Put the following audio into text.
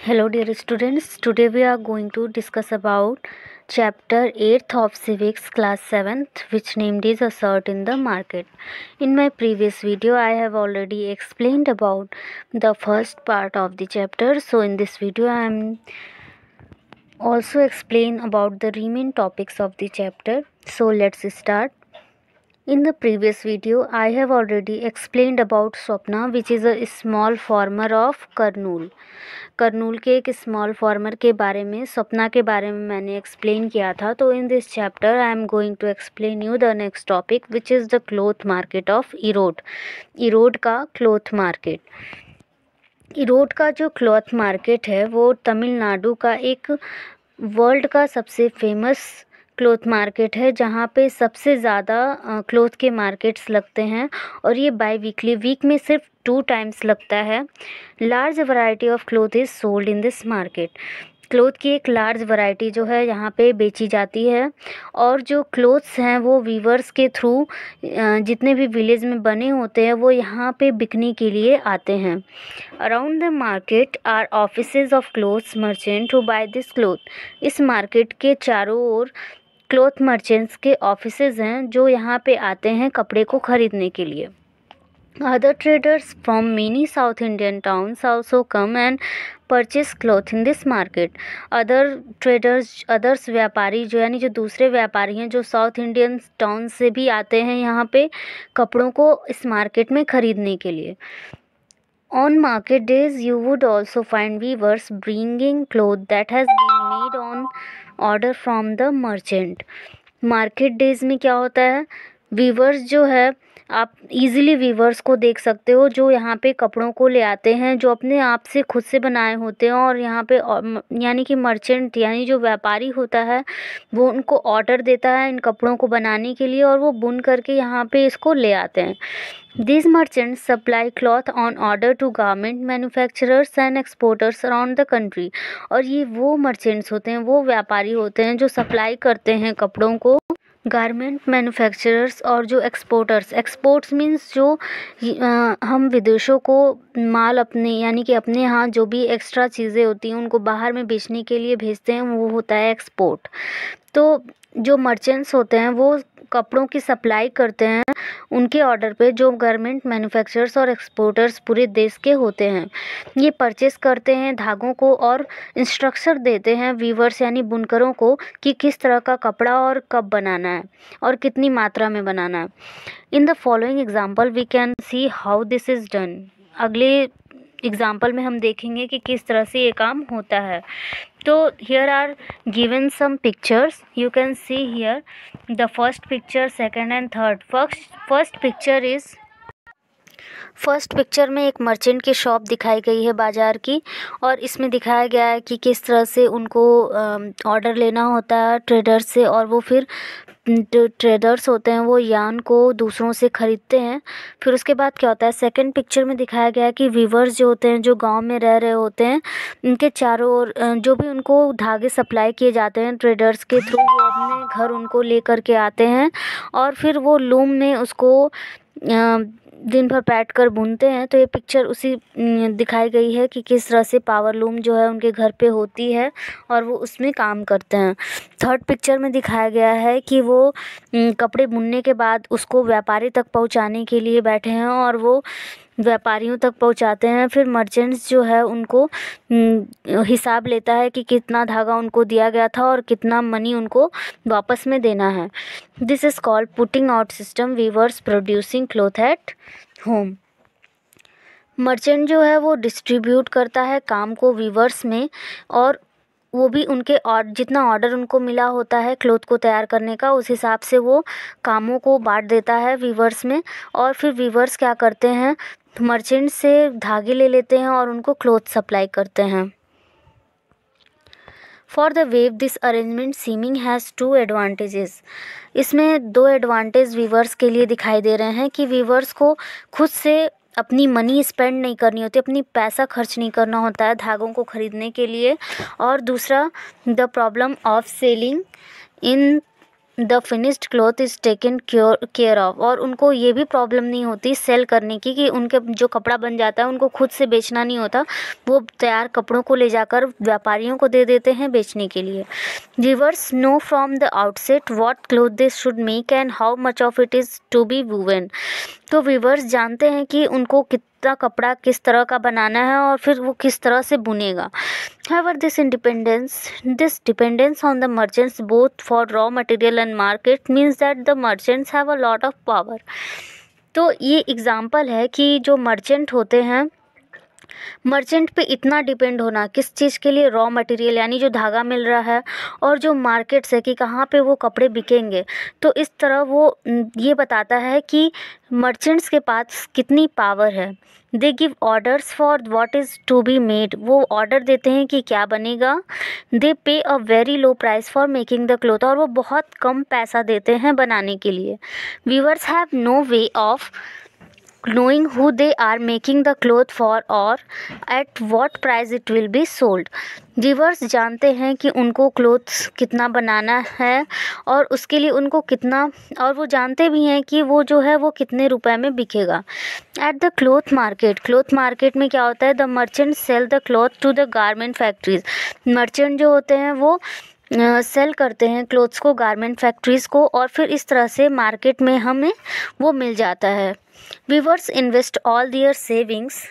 Hello dear students, today we are going to discuss about chapter 8th of civics class 7th, which named is assert in the market. In my previous video I have already explained about the first part of the chapter, so in this video I am also explain about the remaining topics of the chapter. So let's start. In the previous video, I have already explained about Swapna, which is a small farmer of Kurnool. Kurnool के एक small farmer के बारे में, स्वप्ना के बारे में मैंने explain किया था. तो in this chapter I am going to explain you the next topic which is the cloth market of Erode. Erode का क्लोथ मार्केट. इरोड का जो क्लॉथ मार्केट है वो तमिलनाडु का एक वर्ल्ड का सबसे फेमस क्लोथ मार्केट है, जहाँ पे सबसे ज़्यादा क्लोथ के मार्केट्स लगते हैं और ये बाई वीकली, वीक में सिर्फ 2 टाइम्स लगता है. Large variety of cloth is sold in this market. Cloth की एक लार्ज वैरायटी जो है यहाँ पे बेची जाती है और जो क्लोथ्स हैं वो वीवर्स के थ्रू जितने भी विलेज में बने होते हैं वो यहाँ पे बिकने के लिए आते हैं. Around the market are offices of cloths merchant who buy this cloth. इस मार्केट के चारों ओर क्लोथ मर्चेंट्स के ऑफिसेज हैं जो यहाँ पे आते हैं कपड़े को ख़रीदने के लिए. Other traders from many South Indian towns also come and purchase cloth in this market. Others व्यापारी जो यानी जो दूसरे व्यापारी हैं जो साउथ इंडियन टाउन से भी आते हैं यहाँ पे कपड़ों को इस मार्केट में ख़रीदने के लिए. On market days, you would also find weavers bringing cloth that has been made on order from the merchant. Market days में क्या होता है, वीवर्स जो है, आप इजीली वीवर्स को देख सकते हो जो यहाँ पे कपड़ों को ले आते हैं जो अपने आप से खुद से बनाए होते हैं और यहाँ पे यानी कि मर्चेंट यानी जो व्यापारी होता है वो उनको ऑर्डर देता है इन कपड़ों को बनाने के लिए और वो बुन करके यहाँ पे इसको ले आते हैं. These merchants supply cloth on order to garment manufacturers and exporters around the country. और ये वो merchants होते हैं, वो व्यापारी होते हैं जो सप्लाई करते हैं कपड़ों को गारमेंट मैन्युफैक्चरर्स और जो एक्सपोर्टर्स. एक्सपोर्ट्स मीन्स जो हम विदेशों को माल अपने यानी कि अपने यहाँ जो भी एक्स्ट्रा चीज़ें होती हैं उनको बाहर में बेचने के लिए भेजते हैं, वो होता है एक्सपोर्ट. तो जो मर्चेंट्स होते हैं वो कपड़ों की सप्लाई करते हैं उनके ऑर्डर पे जो गारमेंट मैन्युफैक्चरर्स और एक्सपोर्टर्स पूरे देश के होते हैं. ये परचेस करते हैं धागों को और इंस्ट्रक्शन देते हैं वीवर्स यानी बुनकरों को कि किस तरह का कपड़ा और कब बनाना है और कितनी मात्रा में बनाना है. In the following example we can see how this is done. अगले एग्जाम्पल में हम देखेंगे कि किस तरह से ये काम होता है. तो here are given some pictures. You can see here the first picture, second and third. First picture में एक मर्चेंट की शॉप दिखाई गई है बाज़ार की और इसमें दिखाया गया है कि किस तरह से उनको ऑर्डर लेना होता है ट्रेडर्स से और वो फिर ट्रेडर्स होते हैं वो यार्न को दूसरों से ख़रीदते हैं. फिर उसके बाद क्या होता है, सेकंड पिक्चर में दिखाया गया है कि वीवर्स जो होते हैं जो गांव में रह रहे होते हैं उनके चारों ओर जो भी उनको धागे सप्लाई किए जाते हैं ट्रेडर्स के थ्रू वो अपने घर उनको ले कर के आते हैं और फिर वो लूम में उसको दिन भर बैठ कर बुनते हैं. तो ये पिक्चर उसी दिखाई गई है कि किस तरह से पावर लूम जो है उनके घर पे होती है और वो उसमें काम करते हैं. थर्ड पिक्चर में दिखाया गया है कि वो कपड़े बुनने के बाद उसको व्यापारी तक पहुंचाने के लिए बैठे हैं और वो व्यापारियों तक पहुंचाते हैं. फिर मर्चेंट्स जो है उनको हिसाब लेता है कि कितना धागा उनको दिया गया था और कितना मनी उनको वापस में देना है. This is called putting out system. Weavers producing cloth at home. Merchant जो है वो डिस्ट्रीब्यूट करता है काम को वीवर्स में और वो भी उनके जितना ऑर्डर उनको मिला होता है क्लोथ को तैयार करने का उस हिसाब से वो कामों को बांट देता है वीवर्स में. और फिर वीवर्स क्या करते हैं, मर्चेंट से धागे ले लेते हैं और उनको क्लोथ सप्लाई करते हैं. For the weave this arrangement seeming has 2 advantages. इसमें 2 एडवांटेज वीवर्स के लिए दिखाई दे रहे हैं कि वीवर्स को खुद से अपनी मनी स्पेंड नहीं करनी होती, अपनी पैसा खर्च नहीं करना होता है धागों को ख़रीदने के लिए. और दूसरा the problem of selling in the finished cloth is taken care of, और उनको ये भी प्रॉब्लम नहीं होती सेल करने की कि उनके जो कपड़ा बन जाता है उनको खुद से बेचना नहीं होता, वो तैयार कपड़ों को ले जाकर व्यापारियों को दे देते हैं बेचने के लिए। Weavers know from the outset what cloth they should make and how much of it is to be woven. तो वीवर्स जानते हैं कि उनको कितना कपड़ा किस तरह का बनाना है और फिर वो किस तरह से बुनेगा। However, this dependence on the merchants both for raw material and market means that the merchants have a lot of power. तो ये एग्जाम्पल है कि जो मर्चेंट होते हैं, मर्चेंट पे इतना डिपेंड होना किस चीज़ के लिए, रॉ मटेरियल यानी जो धागा मिल रहा है, और जो मार्केट्स है कि कहाँ पे वो कपड़े बिकेंगे। तो इस तरह वो ये बताता है कि मर्चेंट्स के पास कितनी पावर है। They give orders for what is to be made, वो ऑर्डर देते हैं कि क्या बनेगा। They pay a very low price for making the cloth, और वो बहुत कम पैसा देते हैं बनाने के लिए। Weavers have no way of knowing who they are making the cloth for or at what price it will be sold. Weavers जानते हैं कि उनको क्लोथ्स कितना बनाना है और उसके लिए उनको कितना, और वो जानते भी हैं कि वो जो है वो कितने रुपए में बिकेगा। एट द क्लोथ मार्केट में क्या होता है, the merchant sell the cloth to the garment factories. Merchant जो होते हैं वो सेल करते हैं क्लोथ्स को गारमेंट फैक्ट्रीज़ को, और फिर इस तरह से मार्केट में हमें वो मिल जाता है। Weavers invest all their savings